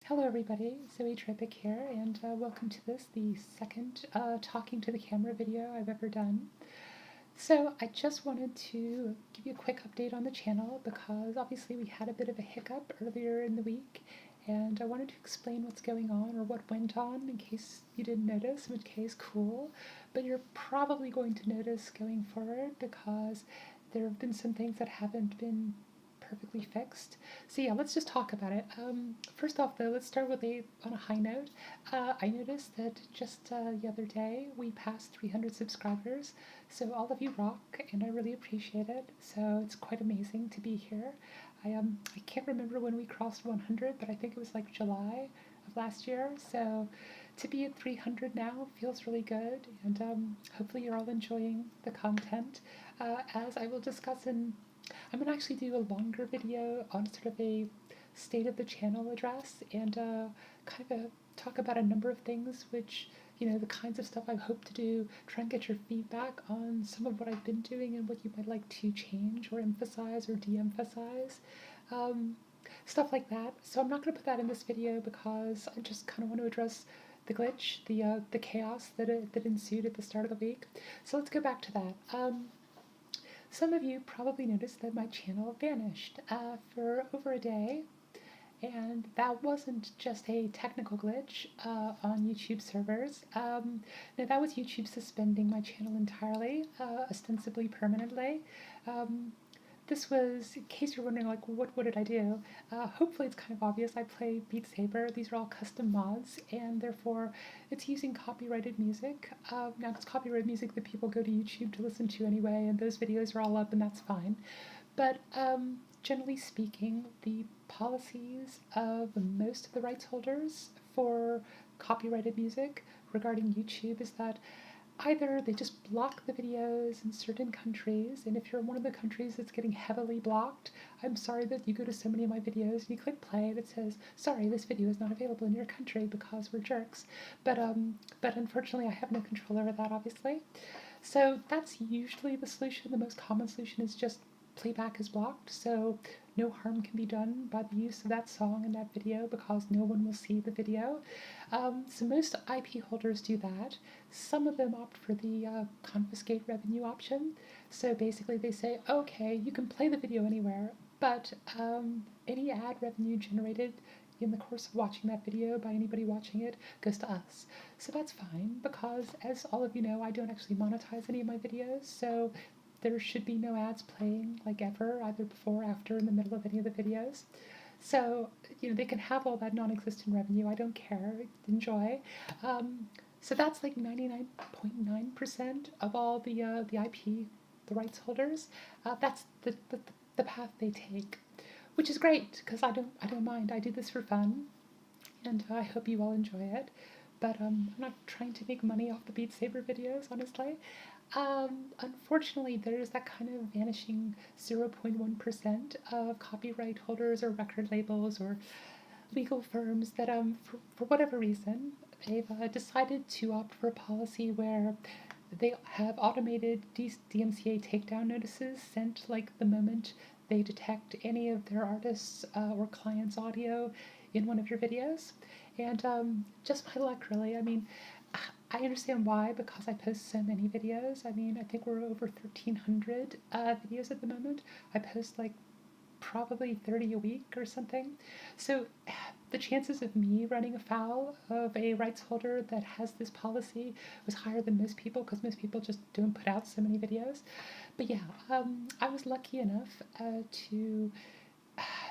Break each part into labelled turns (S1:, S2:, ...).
S1: Hello everybody, Zoe Tripic here, and welcome to the second talking to the camera video I've ever done. So I just wanted to give you a quick update on the channel because obviously we had a bit of a hiccup earlier in the week, and I wanted to explain what's going on or what went on in case you didn't notice, in which case cool, but you're probably going to notice going forward because there have been some things that haven't been perfectly fixed. So yeah, let's just talk about it. First off though, let's start on a high note. I noticed that just the other day we passed 300 subscribers, so all of you rock and I really appreciate it. So it's quite amazing to be here. I can't remember when we crossed 100, but I think it was like July of last year. So to be at 300 now feels really good, and hopefully you're all enjoying the content. As I will discuss I'm going to actually do a longer video on sort of a state of the channel address and kind of talk about a number of things which, the kinds of stuff I hope to do, try and get your feedback on some of what I've been doing and what you might like to change or emphasize or de-emphasize. Stuff like that. So I'm not going to put that in this video because I just kind of want to address the glitch, the chaos that ensued at the start of the week. So let's go back to that. Some of you probably noticed that my channel vanished for over a day, and that wasn't just a technical glitch on YouTube servers. No, that was YouTube suspending my channel entirely, ostensibly permanently. This was, in case you're wondering, like, what did I do? Hopefully it's kind of obvious. I play Beat Saber. These are all custom mods, and therefore it's using copyrighted music. Now, it's copyrighted music that people go to YouTube to listen to anyway, and those videos are all up, and that's fine. But generally speaking, the policies of most of the rights holders for copyrighted music regarding YouTube is that either they just block the videos in certain countries, and if you're in one of the countries that's getting heavily blocked, I'm sorry that you go to so many of my videos and you click play and it says, sorry, this video is not available in your country because we're jerks. But unfortunately I have no control over that, obviously. So that's usually the solution. The most common solution is just playback is blocked, so no harm can be done by the use of that song in that video because no one will see the video. So most IP holders do that. Some of them opt for the confiscate revenue option. So basically they say, okay, you can play the video anywhere, but any ad revenue generated in the course of watching that video by anybody watching it goes to us. So that's fine because, as all of you know, I don't actually monetize any of my videos, so there should be no ads playing like ever, either before, after, in the middle of any of the videos. So, they can have all that non-existent revenue. I don't care. Enjoy. So that's like 99.9% of all the IP, the rights holders. That's the path they take, which is great because I don't mind. I do this for fun, and I hope you all enjoy it. But I'm not trying to make money off the Beat Saber videos, honestly. Unfortunately, there's that kind of vanishing 0.1% of copyright holders or record labels or legal firms that, for whatever reason, they've decided to opt for a policy where they have automated DMCA takedown notices sent like the moment they detect any of their artists' or clients' audio in one of your videos. And just my luck, really. I mean, I understand why, because I post so many videos. I mean, I think we're over 1,300 videos at the moment. I post like probably 30 a week or something. So the chances of me running afoul of a rights holder that has this policy was higher than most people because most people just don't put out so many videos. But yeah, I was lucky enough to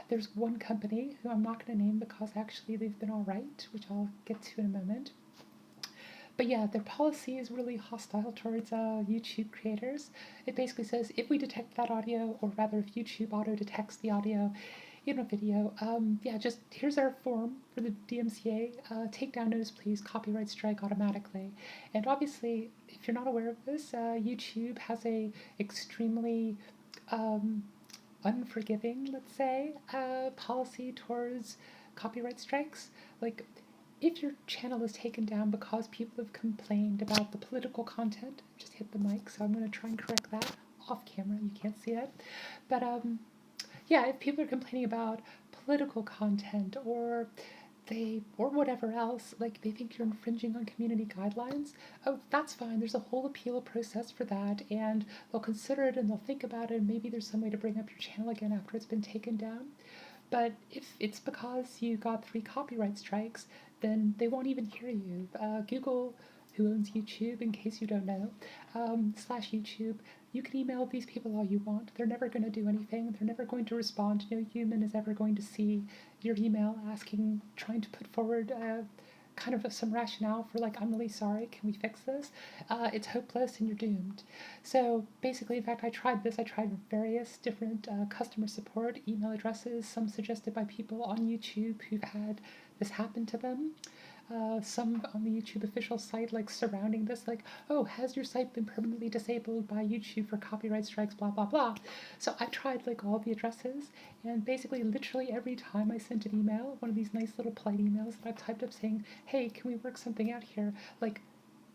S1: there's one company who I'm not going to name because actually they've been all right, which I'll get to in a moment. But yeah, their policy is really hostile towards YouTube creators. It basically says if we detect that audio, or rather if YouTube auto detects the audio in a video, yeah, just here's our form for the DMCA, takedown notice please, copyright strike automatically. And obviously, if you're not aware of this, YouTube has a extremely unforgiving, let's say, policy towards copyright strikes. Like, if your channel is taken down because people have complained about the political content, just hit the mic, so I'm going to try and correct that off camera, you can't see it. But yeah, if people are complaining about political content or or whatever else, like they think you're infringing on community guidelines, oh, that's fine. There's a whole appeal process for that, and they'll consider it and they'll think about it, and maybe there's some way to bring up your channel again after it's been taken down. But if it's because you got 3 copyright strikes, then they won't even hear you. Google, who owns YouTube, in case you don't know, slash YouTube, you can email these people all you want. They're never going to do anything. They're never going to respond. No human is ever going to see your email trying to put forward kind of some rationale for like, I'm really sorry, can we fix this? It's hopeless and you're doomed. So basically, in fact, I tried various different customer support email addresses, some suggested by people on YouTube who've had this happen to them. Some on the YouTube official site, like surrounding this, like, oh, has your site been permanently disabled by YouTube for copyright strikes, blah, blah, blah. So I tried like all the addresses, and basically literally every time I sent an email, one of these nice little polite emails that I've typed up saying, hey, can we work something out here? Like,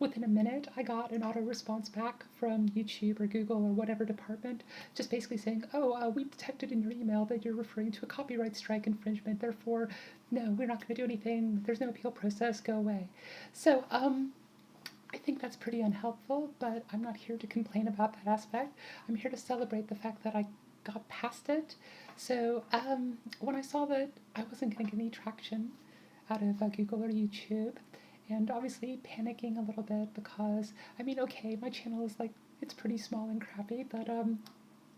S1: within a minute, I got an auto response back from YouTube or Google or whatever department, just basically saying, oh, we detected in your email that you're referring to a copyright strike infringement, therefore, no, we're not going to do anything, there's no appeal process, go away. So, I think that's pretty unhelpful, but I'm not here to complain about that aspect. I'm here to celebrate the fact that I got past it. So, when I saw that I wasn't going to get any traction out of Google or YouTube, and obviously panicking a little bit because, I mean, okay, my channel is like, it's pretty small and crappy, but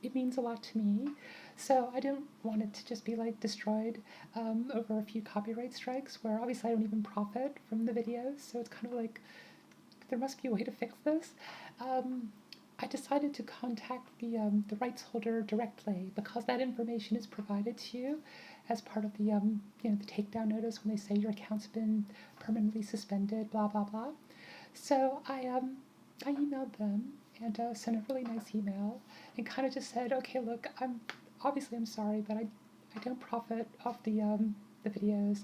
S1: it means a lot to me. So I don't want it to just be like destroyed over a few copyright strikes where obviously I don't even profit from the videos. So it's kind of like, there must be a way to fix this. I decided to contact the rights holder directly because that information is provided to you as part of the the takedown notice when they say your account's been permanently suspended, blah blah blah. So I emailed them and sent a really nice email and kind of just said, okay, look, I'm sorry, but I don't profit off the videos.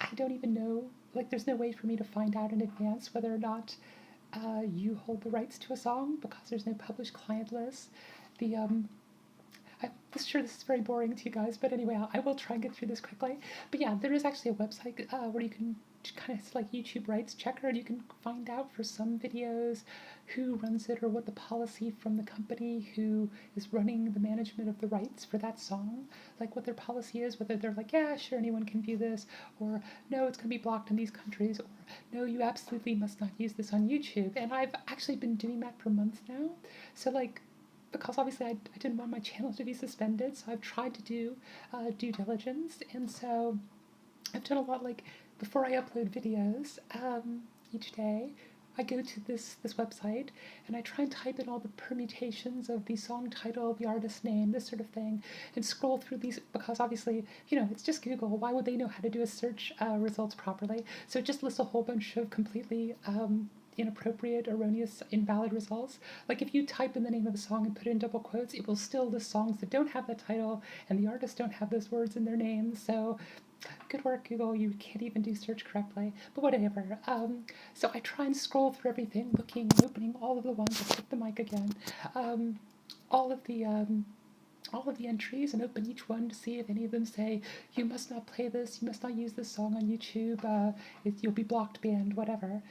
S1: I don't even know, like, there's no way for me to find out in advance whether or not you hold the rights to a song because there's no published client list. I'm sure this is very boring to you guys, but anyway, I will try and get through this quickly. But yeah, there is actually a website where you can kind of like YouTube rights checker, and you can find out for some videos who runs it or what the policy from the company who is running the management of the rights for that song, like what their policy is, whether they're like, yeah, sure, anyone can view this, or no, it's going to be blocked in these countries, or no, you absolutely must not use this on YouTube. And I've actually been doing that for months now. So like, because obviously I didn't want my channel to be suspended, so I've tried to do due diligence, and so I've done a lot, like, before I upload videos each day, I go to this website and I try and type in all the permutations of the song title, the artist name, this sort of thing, and scroll through these because obviously, it's just Google. Why would they know how to do a search results properly? So it just lists a whole bunch of completely inappropriate, erroneous, invalid results. Like if you type in the name of a song and put it in double quotes, it will still list songs that don't have that title and the artists don't have those words in their names. So good work, Google, you can't even do search correctly, but whatever. So I try and scroll through everything, looking, opening all of the ones, I'll take the mic again, all of the entries, and open each one to see if any of them say, you must not play this, you must not use this song on YouTube, you'll be blocked, banned, whatever.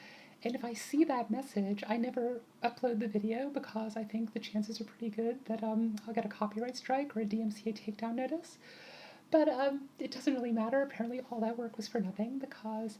S1: And if I see that message, I never upload the video because I think the chances are pretty good that I'll get a copyright strike or a DMCA takedown notice. But it doesn't really matter. Apparently all that work was for nothing because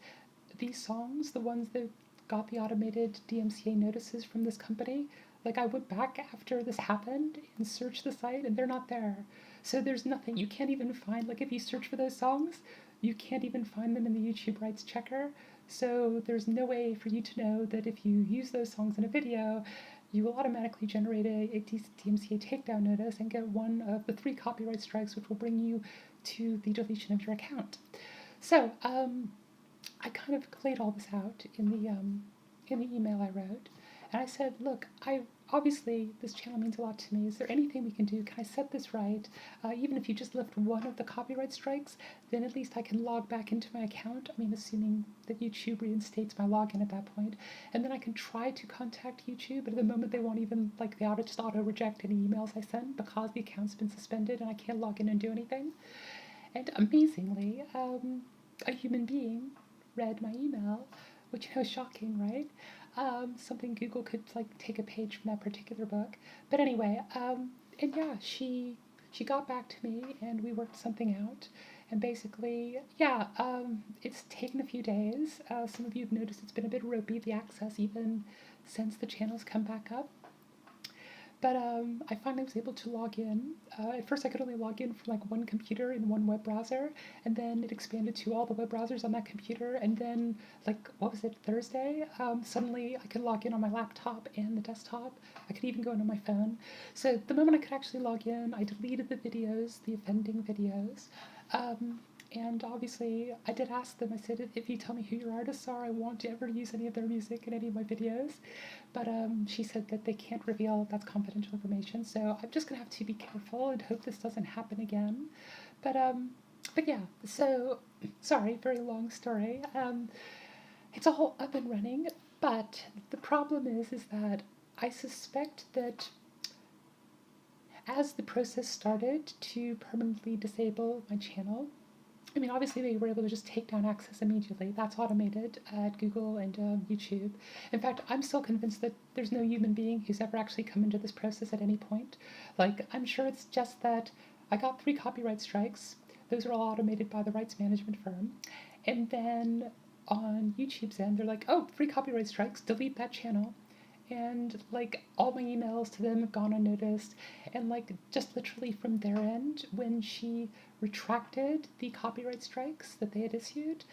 S1: these songs, the ones that got the automated DMCA notices from this company, like I went back after this happened and searched the site and they're not there. So there's nothing. You can't even find, like if you search for those songs, you can't even find them in the YouTube rights checker. So there's no way for you to know that if you use those songs in a video, you will automatically generate a DMCA takedown notice and get one of the 3 copyright strikes, which will bring you to the deletion of your account. So I kind of laid all this out in the email I wrote, and I said, look, obviously this channel means a lot to me. Is there anything we can do? Can I set this right? Even if you just lift one of the copyright strikes, then at least I can log back into my account. I mean, assuming that YouTube reinstates my login at that point, and then I can try to contact YouTube, but at the moment they won't even, like, they just auto reject any emails I send because the account's been suspended and I can't log in and do anything. And amazingly, a human being read my email, which is shocking, right? Something Google could like take a page from that particular book. But anyway, and yeah, she got back to me and we worked something out. And basically, yeah, it's taken a few days. Some of you have noticed it's been a bit ropey, the access, even since the channel's come back up. But I finally was able to log in. At first I could only log in from like one computer in one web browser, and then it expanded to all the web browsers on that computer, and then like, what was it, Thursday? Suddenly I could log in on my laptop and the desktop. I could even go in on my phone. So the moment I could actually log in, I deleted the videos, the offending videos. And obviously, I did ask them, I said, if you tell me who your artists are, I won't ever use any of their music in any of my videos. But she said that they can't reveal, that's confidential information. So I'm just going to have to be careful and hope this doesn't happen again. But yeah, so, sorry, very long story. It's all up and running, but the problem is that I suspect that as the process started to permanently disable my channel, I mean, obviously they were able to just take down access immediately. That's automated at Google and YouTube. In fact, I'm still convinced that there's no human being who's ever actually come into this process at any point. Like, I'm sure it's just that I got 3 copyright strikes. Those are all automated by the rights management firm. And then on YouTube's end, they're like, oh, 3 copyright strikes, delete that channel. And like all my emails to them have gone unnoticed, and like just literally from their end, when she retracted the copyright strikes that they had issued,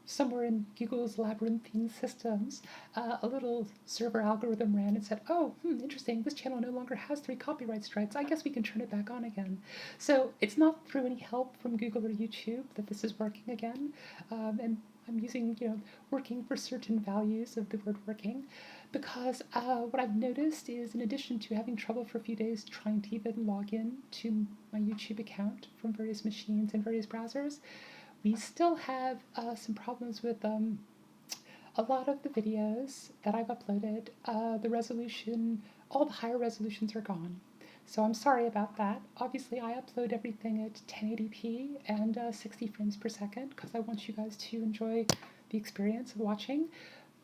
S1: somewhere in Google's labyrinthine systems, a little server algorithm ran and said, oh, interesting, this channel no longer has 3 copyright strikes. I guess we can turn it back on again. So it's not through any help from Google or YouTube that this is working again. And I'm using, working for certain values of the word working, because what I've noticed is, in addition to having trouble for a few days trying to even log in to my YouTube account from various machines and various browsers, we still have some problems with a lot of the videos that I've uploaded. The resolution, all the higher resolutions are gone. So I'm sorry about that. Obviously, I upload everything at 1080p and 60 frames per second because I want you guys to enjoy the experience of watching.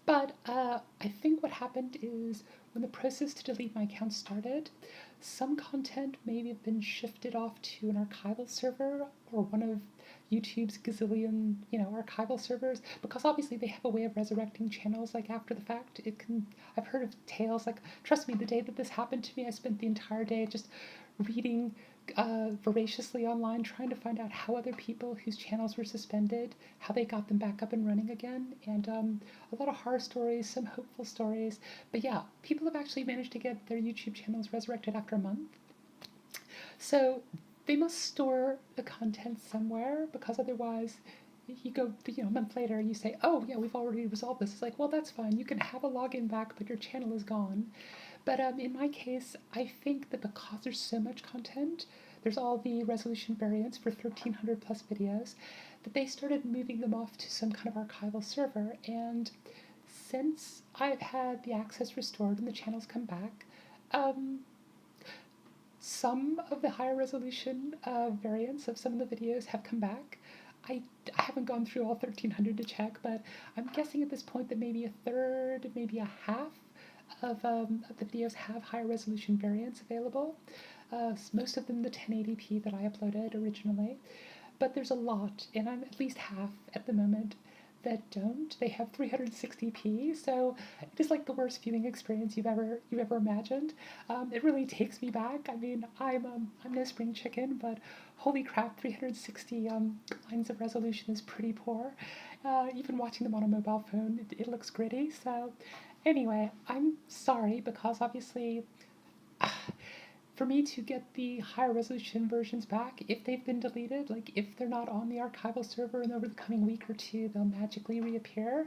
S1: But I think what happened is when the process to delete my account started, some content may have been shifted off to an archival server or one of YouTube's gazillion, archival servers, because obviously they have a way of resurrecting channels like after the fact. I've heard of tales, like, trust me, the day that this happened to me, I spent the entire day just reading voraciously online, trying to find out how other people whose channels were suspended, how they got them back up and running again, and a lot of horror stories, some hopeful stories. But yeah, people have actually managed to get their YouTube channels resurrected after a month. So they must store the content somewhere, because otherwise you go, a month later, you say, oh yeah, we've already resolved this. It's like, well, that's fine. You can have a login back, but your channel is gone. But in my case, I think that because there's so much content, there's all the resolution variants for 1,300 plus videos, that they started moving them off to some kind of archival server. And since I've had the access restored and the channels come back, some of the higher resolution variants of some of the videos have come back. I haven't gone through all 1,300 to check, but I'm guessing at this point that maybe a third, maybe a half of the videos have higher resolution variants available. Most of them the 1080p that I uploaded originally, but there's a lot, and I'm at least half at the moment that don't. They have 360p, so it is like the worst viewing experience you've ever imagined. It really takes me back. I mean, I'm no spring chicken, but holy crap, 360 lines of resolution is pretty poor. Even watching them on a mobile phone, it looks gritty. So anyway, I'm sorry, because obviously for me to get the higher resolution versions back, if they've been deleted, like if they're not on the archival server and over the coming week or two they'll magically reappear,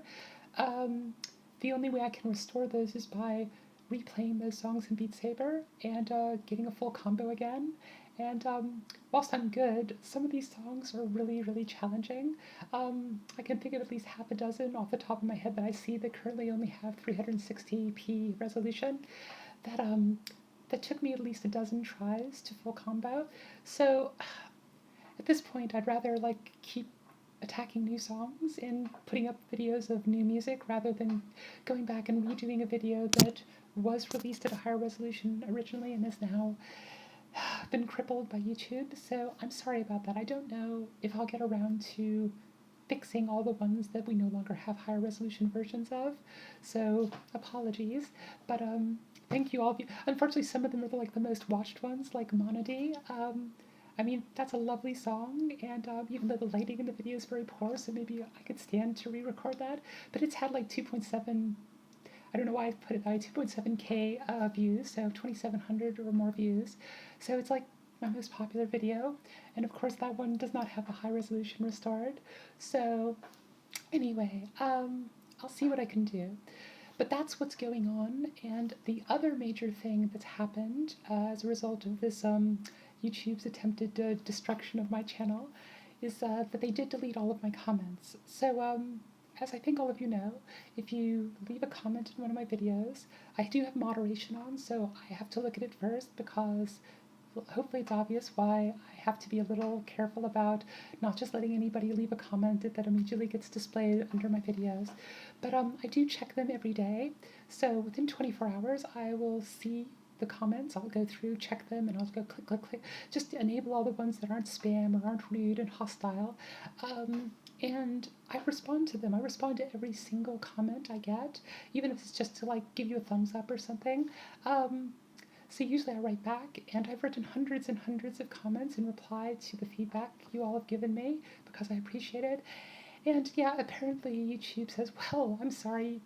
S1: the only way I can restore those is by replaying those songs in Beat Saber and getting a full combo again. And whilst I'm good, some of these songs are really, really challenging. I can think of at least half a dozen off the top of my head that I see that currently only have 360p resolution that took me at least a dozen tries to full combo. So at this point, I'd rather keep attacking new songs and putting up videos of new music rather than going back and redoing a video that was released at a higher resolution originally and is now been crippled by YouTube. So I'm sorry about that. I don't know if I'll get around to fixing all the ones that we no longer have higher resolution versions of. So apologies, but thank you all of you. Unfortunately, some of them are the most watched ones, like Monody. I mean, that's a lovely song, and even though the lighting in the video is very poor, so maybe I could stand to re-record that, but it's had like 2.7, I don't know why I've put it that way, 2.7K views, so 2,700 or more views. So it's like my most popular video, and of course that one does not have a high resolution restored. So anyway, I'll see what I can do. But that's what's going on, and the other major thing that's happened as a result of this YouTube's attempted destruction of my channel is that they did delete all of my comments. So as I think all of you know, if you leave a comment in one of my videos, I do have moderation on, so I have to look at it first because hopefully it's obvious why I have to be a little careful about not just letting anybody leave a comment that immediately gets displayed under my videos. But I do check them every day, so within 24 hours I will see the comments. I'll go through, check them, and I'll go click, click, click, just to enable all the ones that aren't spam or aren't rude and hostile. And I respond to them. I respond to every single comment I get, even if it's just to give you a thumbs up or something. So usually I write back, and I've written hundreds and hundreds of comments in reply to the feedback you all have given me because I appreciate it. And yeah, apparently YouTube says, well, I'm sorry,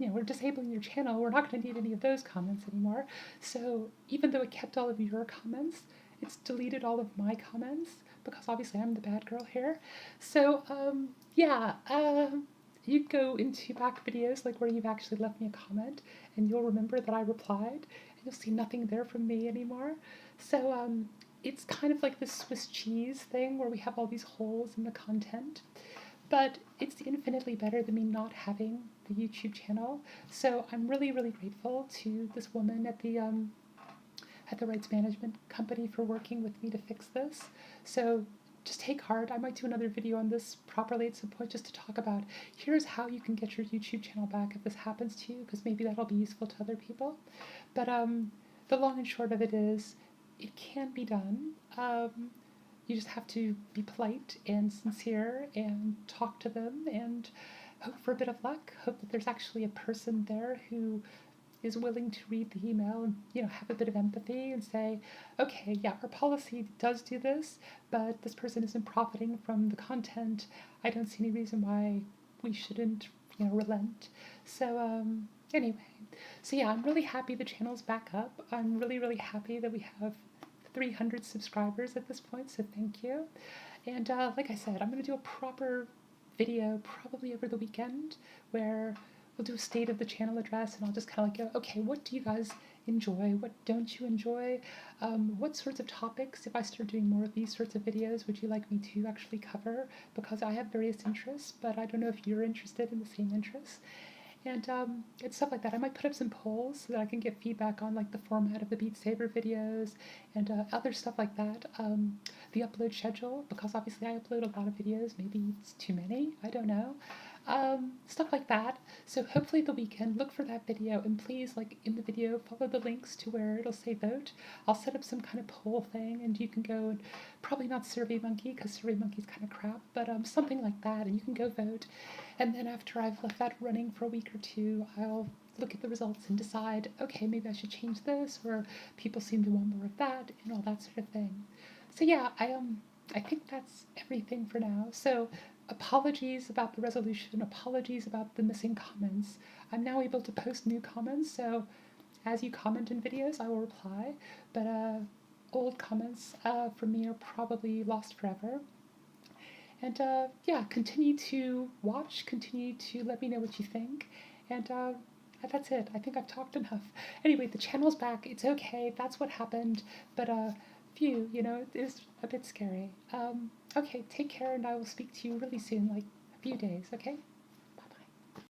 S1: we're disabling your channel. We're not going to need any of those comments anymore. So even though it kept all of your comments, it's deleted all of my comments because obviously I'm the bad girl here. So you go into back videos where you've actually left me a comment, and you'll remember that I replied. You'll see nothing there from me anymore. So it's kind of like this Swiss cheese thing where we have all these holes in the content, but it's infinitely better than me not having the YouTube channel. So I'm really, really grateful to this woman at the rights management company for working with me to fix this. So just take heart. I might do another video on this properly at some point just to talk about here's how you can get your YouTube channel back if this happens to you, because maybe that'll be useful to other people. But the long and short of it is it can be done. You just have to be polite and sincere and talk to them and hope for a bit of luck. Hope that there's actually a person there who is willing to read the email and have a bit of empathy and say, okay, yeah, our policy does do this, but this person isn't profiting from the content. I don't see any reason why we shouldn't relent. So anyway, so yeah, I'm really happy the channel's back up. I'm really, really happy that we have 300 subscribers at this point, so thank you. And like I said, I'm going to do a proper video probably over the weekend where we'll do a state of the channel address, and I'll just kind of go, okay, what do you guys enjoy? What don't you enjoy? What sorts of topics, if I start doing more of these sorts of videos, would you like me to actually cover? Because I have various interests, but I don't know if you're interested in the same interests. And stuff like that. I might put up some polls so that I can get feedback on the format of the Beat Saber videos and other stuff like that. The upload schedule, because obviously I upload a lot of videos. Maybe it's too many. I don't know. Stuff like that. So hopefully the weekend, look for that video, and please, in the video, follow the links to where it'll say vote. I'll set up some kind of poll thing, and you can go and probably not SurveyMonkey, because SurveyMonkey's kind of crap, but something like that, and you can go vote. And then after I've left that running for a week or two, I'll look at the results and decide, okay, maybe I should change this, or people seem to want more of that, and all that sort of thing. So yeah, I think that's everything for now. So apologies about the resolution, apologies about the missing comments. I'm now able to post new comments, so as you comment in videos, I will reply, but old comments from me are probably lost forever. And yeah, continue to watch, continue to let me know what you think, and that's it. I think I've talked enough. Anyway, the channel's back. It's okay. That's what happened, but phew, it is a bit scary. Okay, take care, and I will speak to you really soon, a few days, okay?